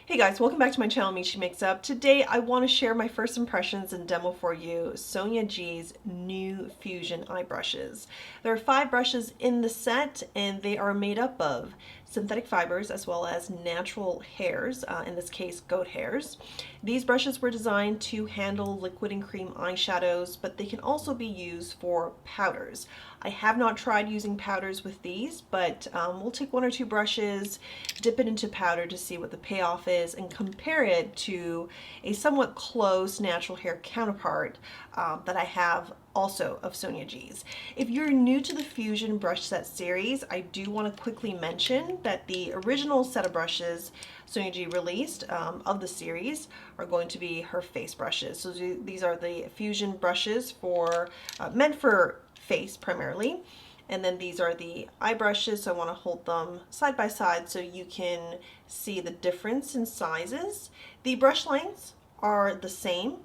Hey guys, welcome back to my channel, Michi Makes Up. Today I want to share my first impressions and demo for you Sonia G's new Fusion eye brushes. There are 5 brushes in the set and they are made up of synthetic fibers as well as natural hairs, in this case goat hairs. These brushes were designed to handle liquid and cream eyeshadows, but they can also be used for powders. I have not tried using powders with these, but we'll take 1 or 2 brushes, dip it into powder to see what the payoff is, and compare it to a somewhat close natural hair counterpart that I have also of Sonia G's. If you're new to the Fusion brush set series, I do want to quickly mention that the original set of brushes Sonia G released of the series are going to be her face brushes. So these are the Fusion brushes for meant for face primarily. And then these are the eye brushes, so I want to hold them side by side so you can see the difference in sizes. The brush lengths are the same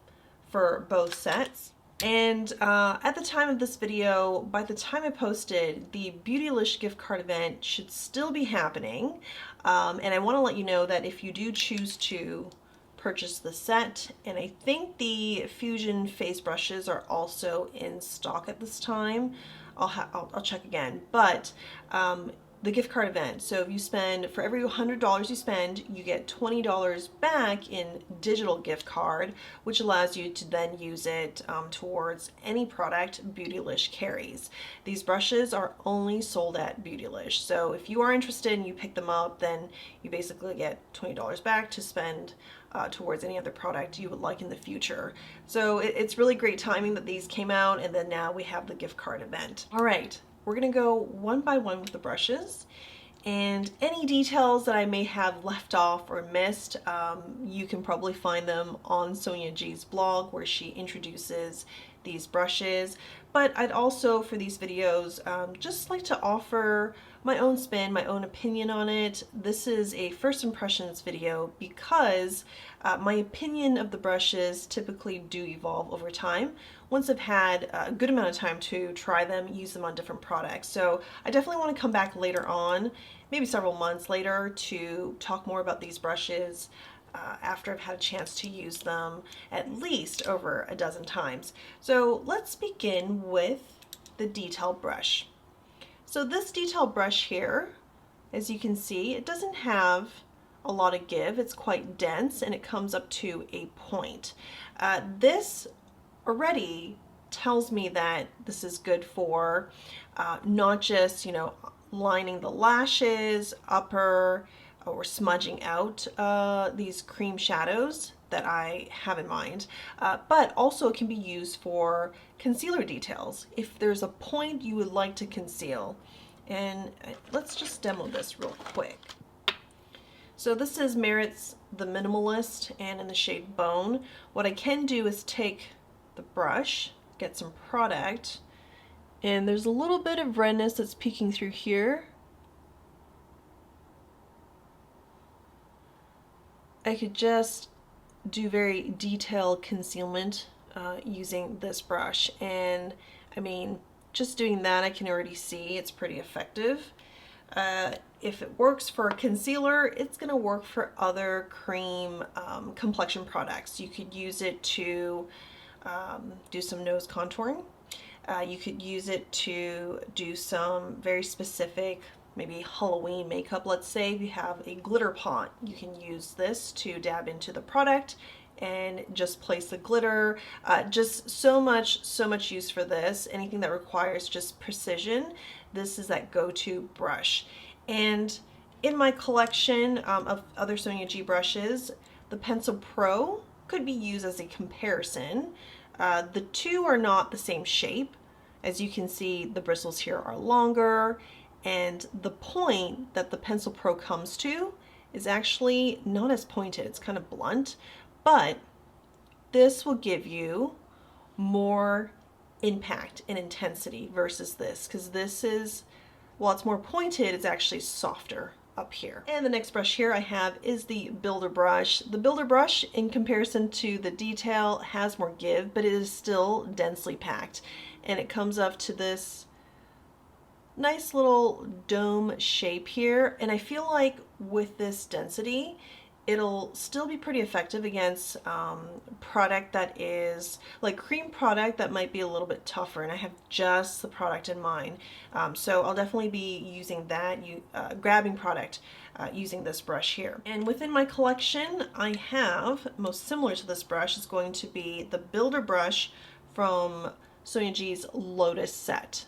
for both sets. And at the time of this video, by the time I posted, the Beautylish gift card event should still be happening. And I want to let you know that if you do choose to purchase the set, and I think the Fusion face brushes are also in stock at this time. I'll check again, but the gift card event. So if you spend, for every $100 you spend, you get $20 back in digital gift card, which allows you to then use it towards any product Beautylish carries. These brushes are only sold at Beautylish. So if you are interested and you pick them up, then you basically get $20 back to spend towards any other product you would like in the future. So it's really great timing that these came out, and then now we have the gift card event. All right, we're gonna go one by one with the brushes, and any details that I may have left off or missed, you can probably find them on Sonia G's blog where she introduces these brushes. But I'd also, for these videos, just like to offer my own spin, my own opinion on it. This is a first impressions video because my opinion of the brushes typically do evolve over time once I've had a good amount of time to try them, use them on different products. So I definitely want to come back later on, maybe several months later, to talk more about these brushes after I've had a chance to use them at least over a dozen times. So let's begin with the detail brush. So this detail brush here, as you can see, it doesn't have a lot of give. It's quite dense and it comes up to a point. This already tells me that this is good for not just, lining the lashes, upper, or smudging out these cream shadows that I have in mind, but also it can be used for concealer details if there's a point you would like to conceal. And let's just demo this real quick. So this is Merit's The Minimalist and in the shade Bone. What I can do is take the brush, get some product, and there's a little bit of redness that's peeking through here. I could just do very detailed concealment using this brush, and I mean, just doing that I can already see it's pretty effective. If it works for a concealer, it's gonna work for other cream complexion products. You could use it to do some nose contouring. You could use it to do some very specific, maybe Halloween makeup. Let's say if you have a glitter pot, you can use this to dab into the product and just place the glitter. Just so much use for this. Anything that requires just precision, this is that go-to brush. And in my collection of other Sonia G brushes, the Pencil Pro could be used as a comparison. The two are not the same shape. As you can see, the bristles here are longer, and the point that the Pencil Pro comes to is actually not as pointed. It's kind of blunt, but this will give you more impact and intensity versus this, because this is, while it's more pointed, it's actually softer up here. And the next brush here I have is the Builder brush. The Builder brush, in comparison to the Detail, has more give, but it is still densely packed, and it comes up to this nice little dome shape here. And I feel like with this density, it'll still be pretty effective against product that is like cream product that might be a little bit tougher, and I have just the product in mind. So I'll definitely be using that, grabbing product using this brush here. And within my collection, I have, most similar to this brush, is going to be the Builder brush from Sonia G's Lotus set.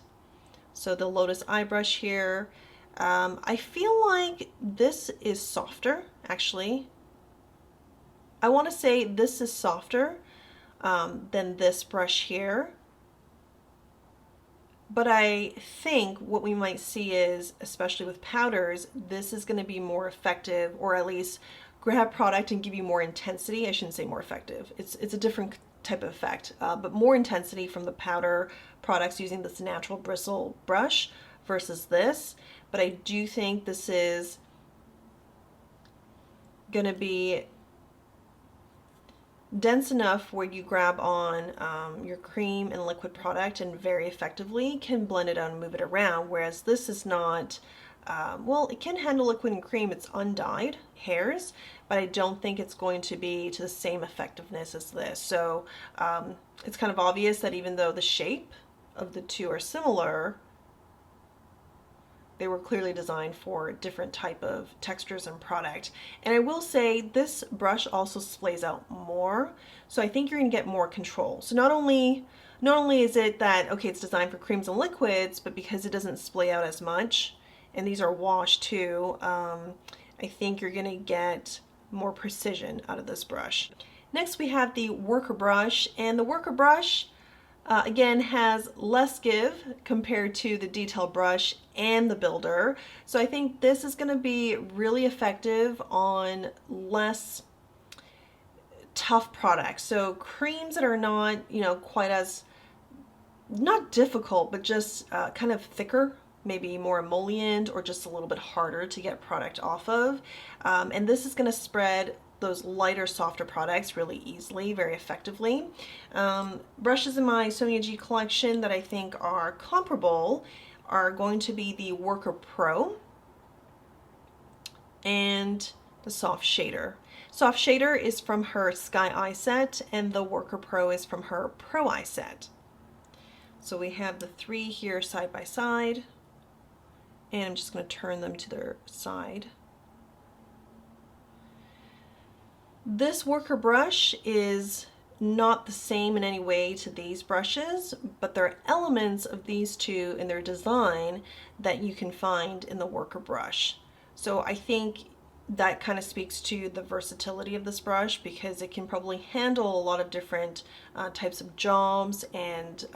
So the Lotus eye brush here. I feel like this is softer, actually. I want to say this is softer than this brush here. But I think what we might see is, especially with powders, this is going to be more effective, or at least grab product and give you more intensity. I shouldn't say more effective. It's a different type of effect, but more intensity from the powder products using this natural bristle brush versus this. But I do think this is going to be dense enough where you grab on your cream and liquid product and very effectively can blend it out and move it around, whereas this is not, well, it can handle liquid and cream, it's undyed hairs, but I don't think it's going to be to the same effectiveness as this. So it's kind of obvious that even though the shape of the two are similar, they were clearly designed for different type of textures and product. And I will say this brush also splays out more, so I think you're gonna get more control. So not only is it that, okay, it's designed for creams and liquids, but because it doesn't splay out as much, and these are wash too, I think you're gonna get more precision out of this brush. Next we have the Worker brush, and the Worker brush again has less give compared to the Detail brush and the Builder. So I think this is going to be really effective on less tough products. So creams that are not, you know, quite as, not difficult, but just kind of thicker, maybe more emollient or just a little bit harder to get product off of. And this is going to spread those lighter, softer products really easily, very effectively. Brushes in my Sonia G collection that I think are comparable are going to be the Worker Pro and the Soft Shader. Soft Shader is from her Sky Eye set, and the Worker Pro is from her Pro Eye set. So we have the three here side by side, and I'm just going to turn them to their side. This Worker brush is not the same in any way to these brushes, but there are elements of these two in their design that you can find in the Worker brush. So I think that kind of speaks to the versatility of this brush, because it can probably handle a lot of different types of jobs, and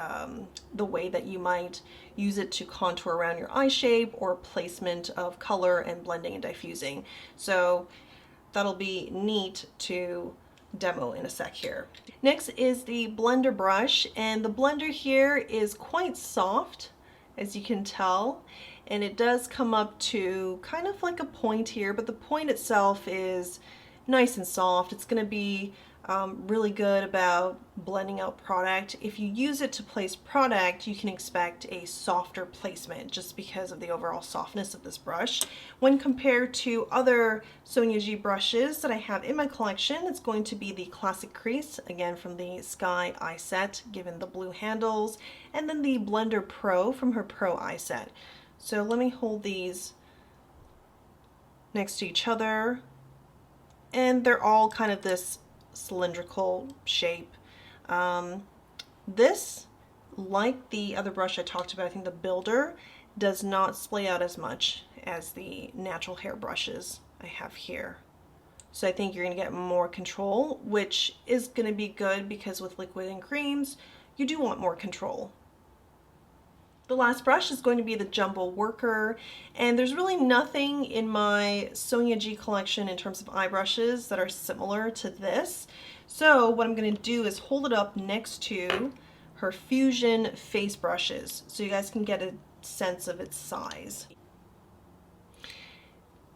the way that you might use it to contour around your eye shape or placement of color and blending and diffusing. So that'll be neat to demo in a sec here. Next is the Blender brush, and the blender here is quite soft, as you can tell, and it does come up to kind of like a point here, but the point itself is nice and soft. It's going to be really good about blending out product. If you use it to place product, you can expect a softer placement just because of the overall softness of this brush. When compared to other Sonia G brushes that I have in my collection, it's going to be the Classic Crease, again from the Sky Eye set, given the blue handles, and then the Blender Pro from her Pro Eye set. So let me hold these next to each other, and they're all kind of this cylindrical shape. This, like the other brush I talked about, I think the Builder, does not splay out as much as the natural hair brushes I have here. So I think you're going to get more control, which is going to be good because with liquid and creams, you do want more control. The last brush is going to be the Jumbo Worker, and there's really nothing in my Sonia G collection in terms of eye brushes that are similar to this. So what I'm going to do is hold it up next to her Fusion face brushes so you guys can get a sense of its size.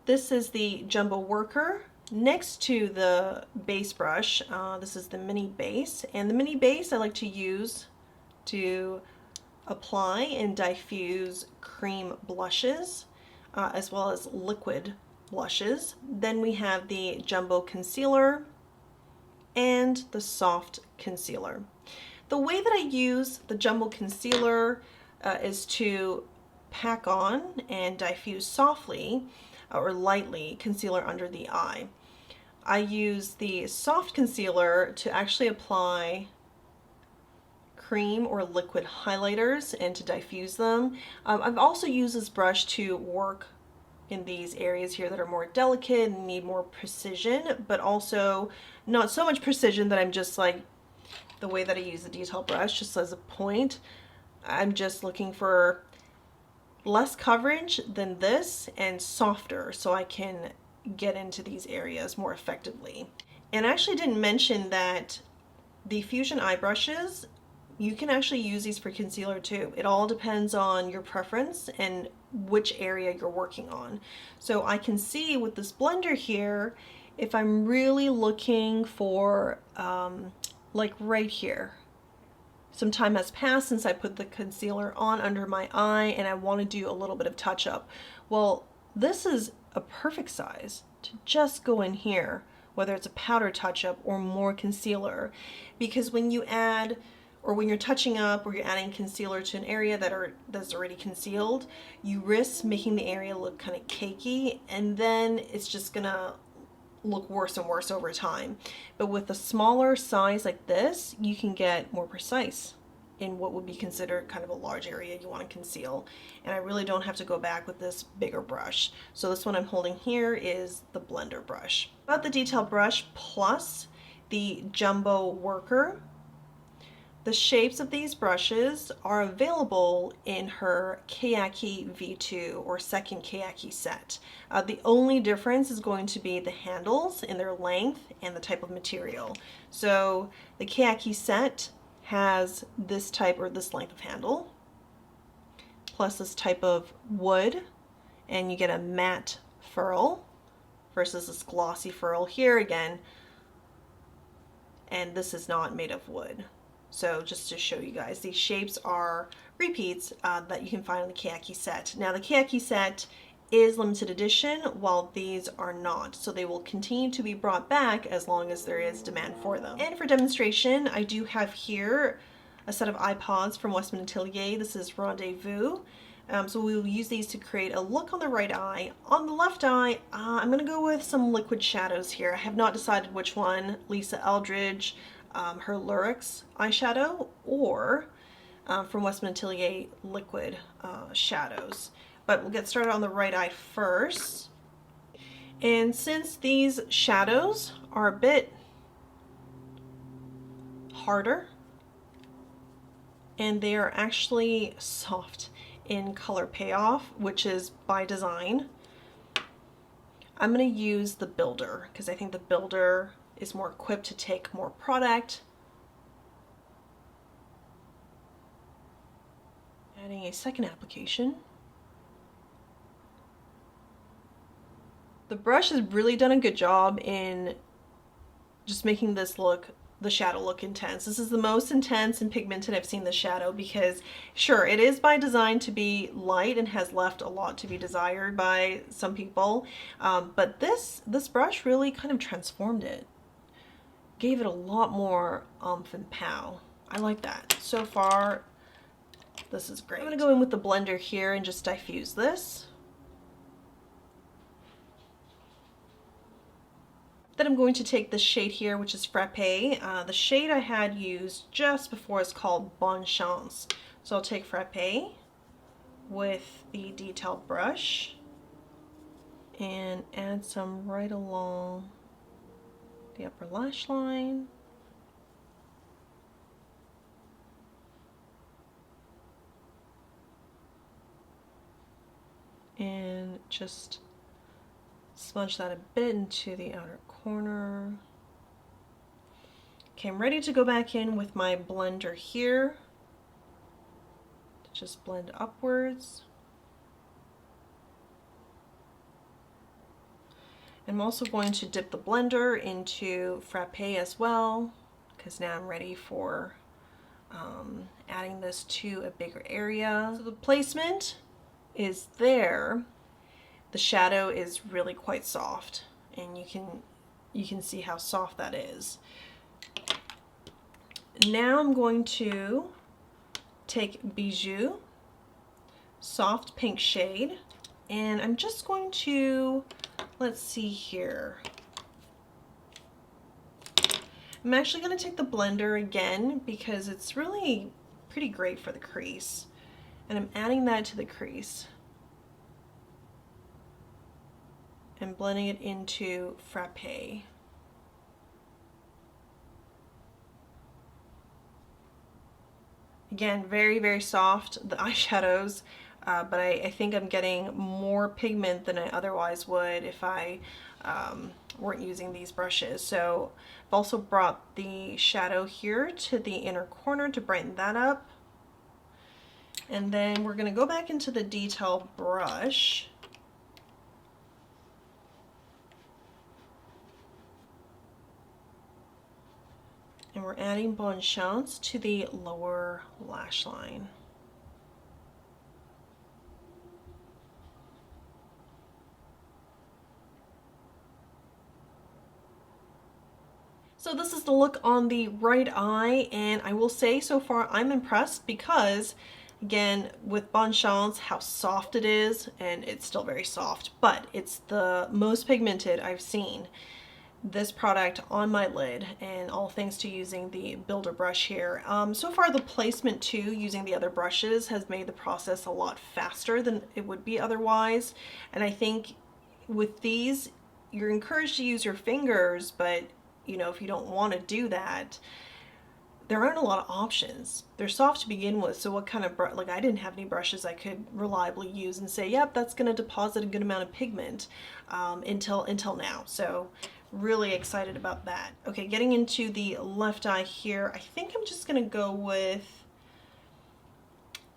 This is the Jumbo Worker next to the base brush. This is the mini base, and the mini base I like to use to apply and diffuse cream blushes as well as liquid blushes. Then we have the Jumbo Concealer and the Soft Concealer. The way that I use the Jumbo Concealer is to pack on and diffuse softly or lightly concealer under the eye. I use the Soft Concealer to actually apply cream or liquid highlighters and to diffuse them. I've also used this brush to work in these areas here that are more delicate and need more precision, but also not so much precision that I'm just like, the way that I use the detail brush just as a point, I'm just looking for less coverage than this and softer so I can get into these areas more effectively. And I actually didn't mention that the Fusion eye brushes, you can actually use these for concealer too. It all depends on your preference and which area you're working on. So I can see with this blender here, if I'm really looking for like right here, some time has passed since I put the concealer on under my eye and I want to do a little bit of touch up. Well, this is a perfect size to just go in here, whether it's a powder touch up or more concealer, because when you add, or when you're touching up or you're adding concealer to an area that's already concealed, you risk making the area look kind of cakey, and then it's just gonna look worse and worse over time. But with a smaller size like this, you can get more precise in what would be considered kind of a large area you want to conceal. And I really don't have to go back with this bigger brush. So this one I'm holding here is the blender brush. About the detail brush plus the jumbo worker, the shapes of these brushes are available in her Kayaki V2 or second Kayaki set. The only difference is going to be the handles in their length and the type of material. So the Kayaki set has this type or this length of handle, plus this type of wood, and you get a matte ferrule versus this glossy ferrule here again, and this is not made of wood. So just to show you guys, these shapes are repeats that you can find on the Kayaki set. Now the Kayaki set is limited edition, while these are not. So they will continue to be brought back as long as there is demand for them. And for demonstration, I do have here a set of iPods from Westman Atelier. This is Rendezvous. So we will use these to create a look on the right eye. On the left eye, I'm gonna go with some liquid shadows here. I have not decided which one. Lisa Eldridge, her Lurex eyeshadow, or from Westman Atelier liquid shadows. But we'll get started on the right eye first. And since these shadows are a bit harder and they are actually soft in color payoff, which is by design, I'm going to use the builder because I think the builder is more equipped to take more product. Adding a second application. The brush has really done a good job in just making this look, the shadow look intense. This is the most intense and pigmented I've seen the shadow because sure, it is by design to be light and has left a lot to be desired by some people. But this brush really kind of transformed it. Gave it a lot more oomph and pow. I like that. So far, this is great. I'm gonna go in with the blender here and just diffuse this. Then I'm going to take this shade here, which is Rephr. The shade I had used just before is called Bonne Chance. So I'll take Rephr with the detail brush and add some right along the upper lash line. And just smudge that a bit into the outer corner. Okay, I'm ready to go back in with my blender here to just blend upwards. I'm also going to dip the blender into Rephr as well because now I'm ready for adding this to a bigger area. So the placement is there, the shadow is really quite soft, and you can see how soft that is. Now I'm going to take Bijou, soft pink shade, and I'm just going to, let's see here. I'm actually going to take the blender again because it's really pretty great for the crease. And I'm adding that to the crease and blending it into Rephr. Again, very, very soft, the eyeshadows, but I think I'm getting more pigment than I otherwise would if I weren't using these brushes. So I've also brought the shadow here to the inner corner to brighten that up. And then we're going to go back into the detail brush. And we're adding Bon Chance to the lower lash line. So this is the look on the right eye, and I will say so far I'm impressed because, again, with Bon Chance, how soft it is, and it's still very soft, but it's the most pigmented I've seen this product on my lid, and all thanks to using the builder brush here. So far the placement too, using the other brushes, has made the process a lot faster than it would be otherwise. And I think with these, you're encouraged to use your fingers, but you know, if you don't want to do that, there aren't a lot of options. They're soft to begin with, so what kind of brush, like I didn't have any brushes I could reliably use and say, yep, that's going to deposit a good amount of pigment until now. So really excited about that. Okay, getting into the left eye here, I think I'm just going to go with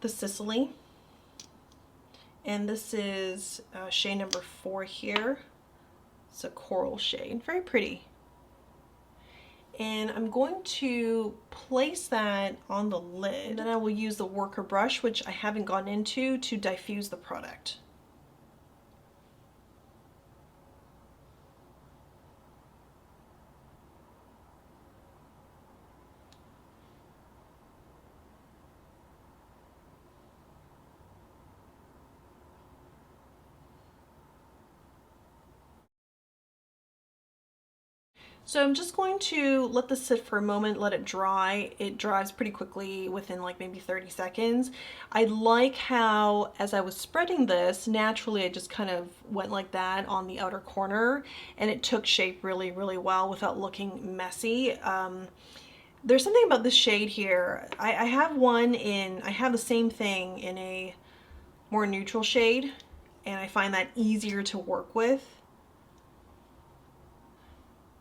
the Sicily. And this is shade number 4 here. It's a coral shade, very pretty. And I'm going to place that on the lid. And then I will use the worker brush, which I haven't gone into, to diffuse the product. So I'm just going to let this sit for a moment, let it dry. It dries pretty quickly within like maybe 30 seconds. I like how, as I was spreading this, naturally I just kind of went like that on the outer corner, and it took shape really, really well without looking messy. There's something about this shade here. I have the same thing in a more neutral shade, and I find that easier to work with,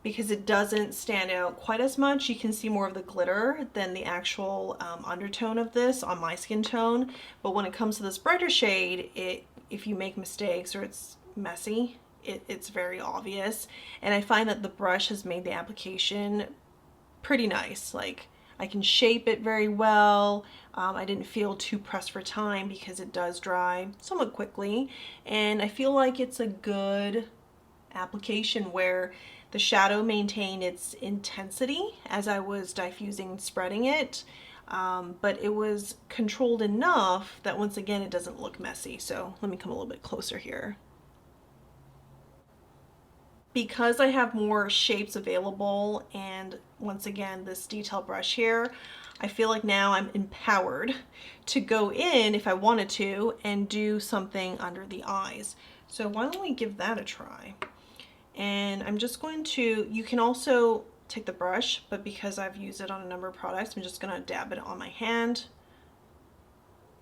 because it doesn't stand out quite as much. You can see more of the glitter than the actual undertone of this on my skin tone. But when it comes to this brighter shade, if you make mistakes or it's messy, it's very obvious. And I find that the brush has made the application pretty nice. Like, I can shape it very well. I didn't feel too pressed for time because it does dry somewhat quickly. And I feel like it's a good application where the shadow maintained its intensity as I was diffusing and spreading it, but it was controlled enough that once again it doesn't look messy. So let me come a little bit closer here. Because I have more shapes available, and once again this detail brush here, I feel like now I'm empowered to go in, if I wanted to, and do something under the eyes. So why don't we give that a try? And I'm just going to, you can also take the brush, but because I've used it on a number of products, I'm just going to dab it on my hand,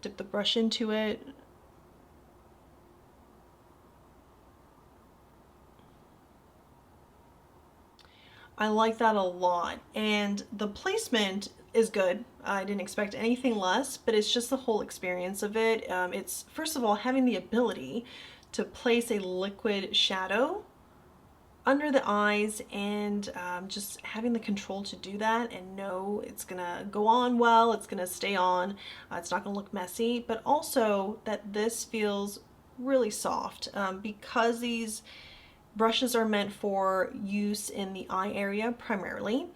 dip the brush into it. I like that a lot, and the placement is good. I didn't expect anything less, but it's just the whole experience of it. It's, first of all, having the ability to place a liquid shadow under the eyes, and just having the control to do that and know it's gonna go on well, it's gonna stay on, it's not gonna look messy, but also that this feels really soft. Because these brushes are meant for use in the eye area primarily,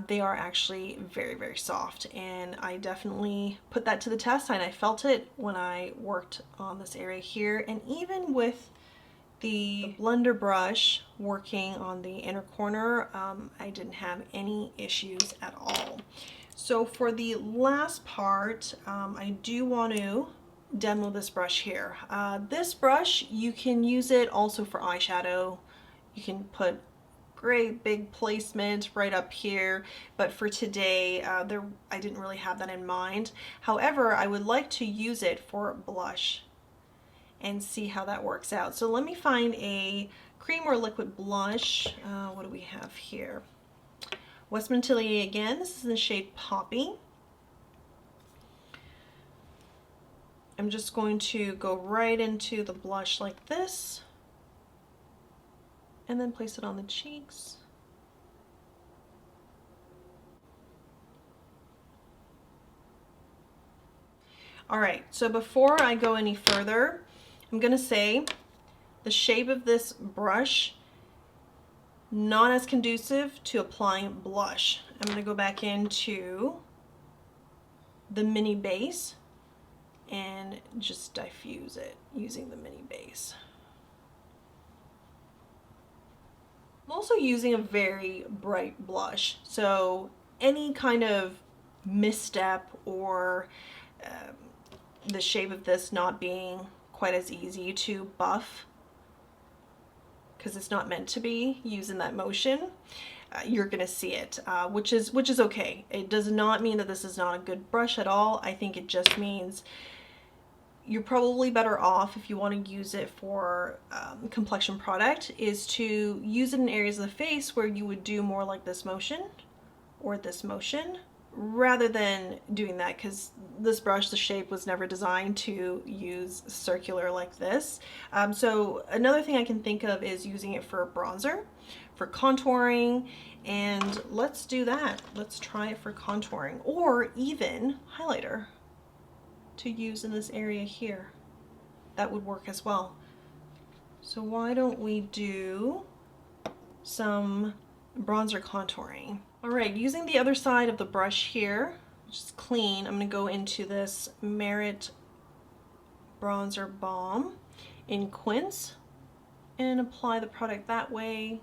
they are actually very, very soft, and I definitely put that to the test, and I felt it when I worked on this area here. And even with the blender brush working on the inner corner, I didn't have any issues at all. So for the last part, I do want to demo this brush here. This brush, you can use it also for eyeshadow. You can put great big placement right up here, but for today, I didn't really have that in mind. However, I would like to use it for blush and see how that works out. So let me find a cream or liquid blush. What do we have here? Westman Atelier again. This is in the shade Poppy. I'm just going to go right into the blush like this and then place it on the cheeks. All right, so before I go any further, I'm gonna say the shape of this brush, not as conducive to applying blush. I'm gonna go back into the mini base and just diffuse it using the mini base. I'm also using a very bright blush, so any kind of misstep or the shape of this not being quite as easy to buff, because it's not meant to be used in that motion, you're gonna see it, which is okay. It does not mean that this is not a good brush at all. I think it just means you're probably better off, if you want to use it for complexion product, is to use it in areas of the face where you would do more like this motion or this motion, rather than doing that, because this brush, the shape was never designed to use circular like this. So another thing I can think of is using it for bronzer, for contouring, and let's do that. Let's try it for contouring, or even highlighter to use in this area here. That would work as well. So why don't we do some bronzer contouring? All right, using the other side of the brush here, which is clean, I'm gonna go into this Merit Bronzer Balm in Quince and apply the product that way.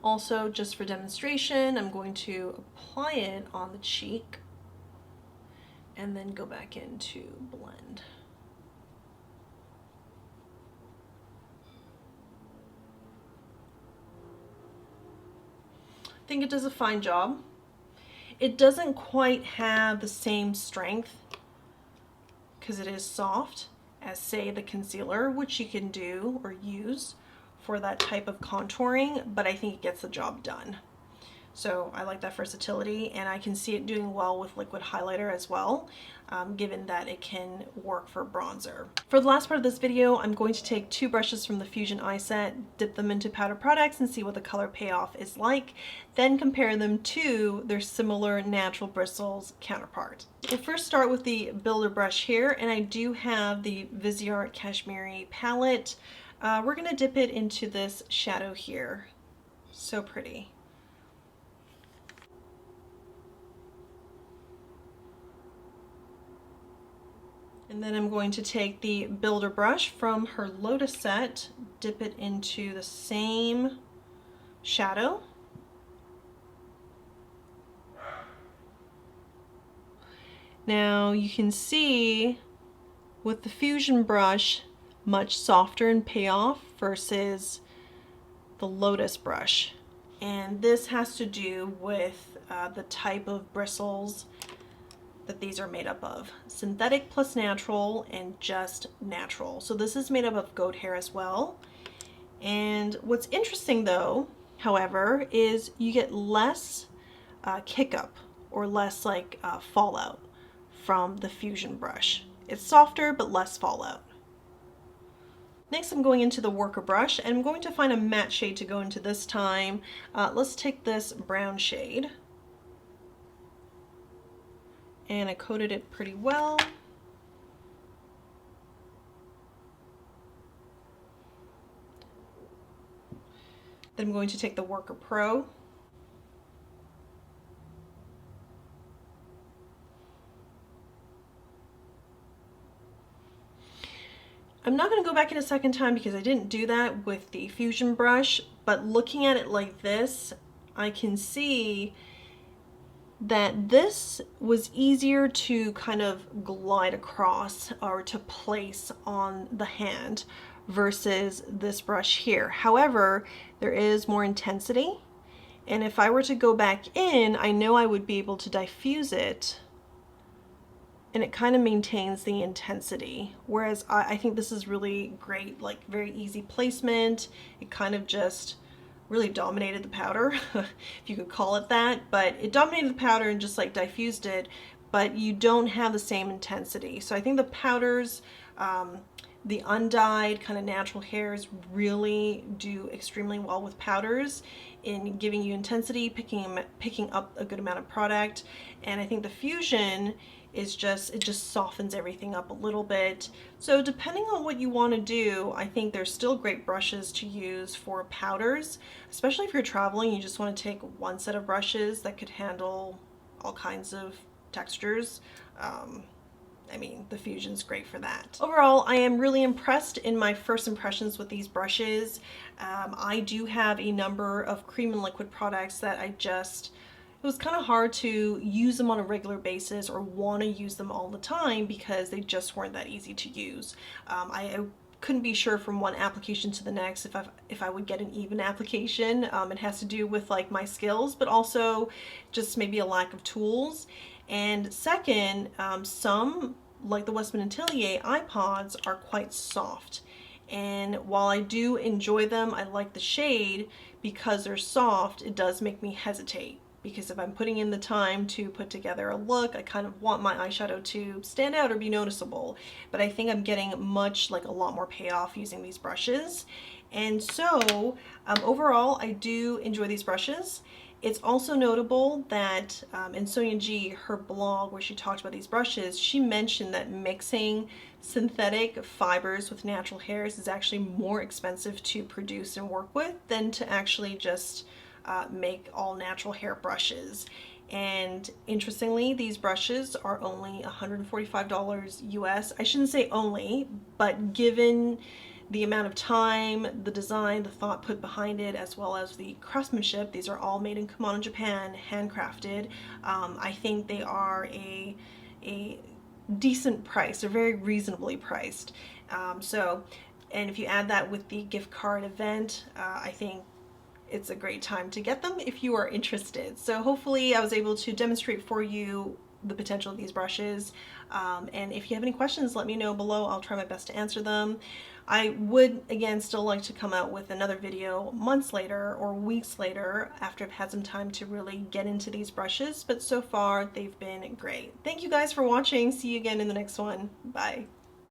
Also, just for demonstration, I'm going to apply it on the cheek and then go back into blend. I think it does a fine job. It doesn't quite have the same strength, because it is soft, as say the concealer, which you can do or use for that type of contouring, but I think it gets the job done. So I like that versatility, and I can see it doing well with liquid highlighter as well, given that it can work for bronzer. For the last part of this video, I'm going to take two brushes from the Fusion Eye Set, dip them into powder products, and see what the color payoff is like, then compare them to their similar natural bristles counterpart. We'll first start with the builder brush here, and I do have the Viseart Kashmiri palette. We're gonna dip it into this shadow here. So pretty. And then I'm going to take the builder brush from her Lotus set, dip it into the same shadow. Now you can see with the Fusion brush, much softer in payoff versus the Lotus brush. And this has to do with the type of bristles that these are made up of. Synthetic plus natural and just natural. So this is made up of goat hair as well. And what's interesting though, however, is you get less kick-up or less like fallout from the Fusion brush. It's softer but less fallout. Next, I'm going into the worker brush, and I'm going to find a matte shade to go into this time. Let's take this brown shade. And I coated it pretty well. Then I'm going to take the Worker Pro. I'm not going to go back in a second time because I didn't do that with the Fusion brush, but looking at it like this, I can see that this was easier to kind of glide across or to place on the hand versus this brush here. However, there is more intensity, and if I were to go back in, I know I would be able to diffuse it, and it kind of maintains the intensity. Whereas I think this is really great, like very easy placement. It kind of just really dominated the powder, if you could call it that, but it dominated the powder and just like diffused it, but you don't have the same intensity. So I think the powders, the undyed kind of natural hairs really do extremely well with powders in giving you intensity, picking up a good amount of product. And I think the Fusion is just, it just softens everything up a little bit. So depending on what you want to do, I think there's still great brushes to use for powders, especially if you're traveling. You just want to take one set of brushes that could handle all kinds of textures. I mean, the Fusion's great for that. Overall, I am really impressed in my first impressions with these brushes. I do have a number of cream and liquid products that it was kind of hard to use them on a regular basis or want to use them all the time because they just weren't that easy to use. I couldn't be sure from one application to the next if I would get an even application. It has to do with like my skills, but also just maybe a lack of tools. And second, some, like the Westman & Atelier iPods, are quite soft. And while I do enjoy them, I like the shade, because they're soft, it does make me hesitate. Because if I'm putting in the time to put together a look, I kind of want my eyeshadow to stand out or be noticeable. But I think I'm getting a lot more payoff using these brushes. And so overall, I do enjoy these brushes. It's also notable that in Sonia G, her blog where she talked about these brushes, she mentioned that mixing synthetic fibers with natural hairs is actually more expensive to produce and work with than to actually just make all natural hair brushes. And interestingly, these brushes are only $145 US. I shouldn't say only, but given the amount of time, the design, the thought put behind it, as well as the craftsmanship, these are all made in Kumano, Japan, handcrafted. I think they are a decent price. They're very reasonably priced. And if you add that with the gift card event, I think it's a great time to get them if you are interested. So hopefully I was able to demonstrate for you the potential of these brushes. And if you have any questions, let me know below. I'll try my best to answer them. I would, again, still like to come out with another video months later or weeks later after I've had some time to really get into these brushes, but so far they've been great. Thank you guys for watching. See you again in the next one. Bye.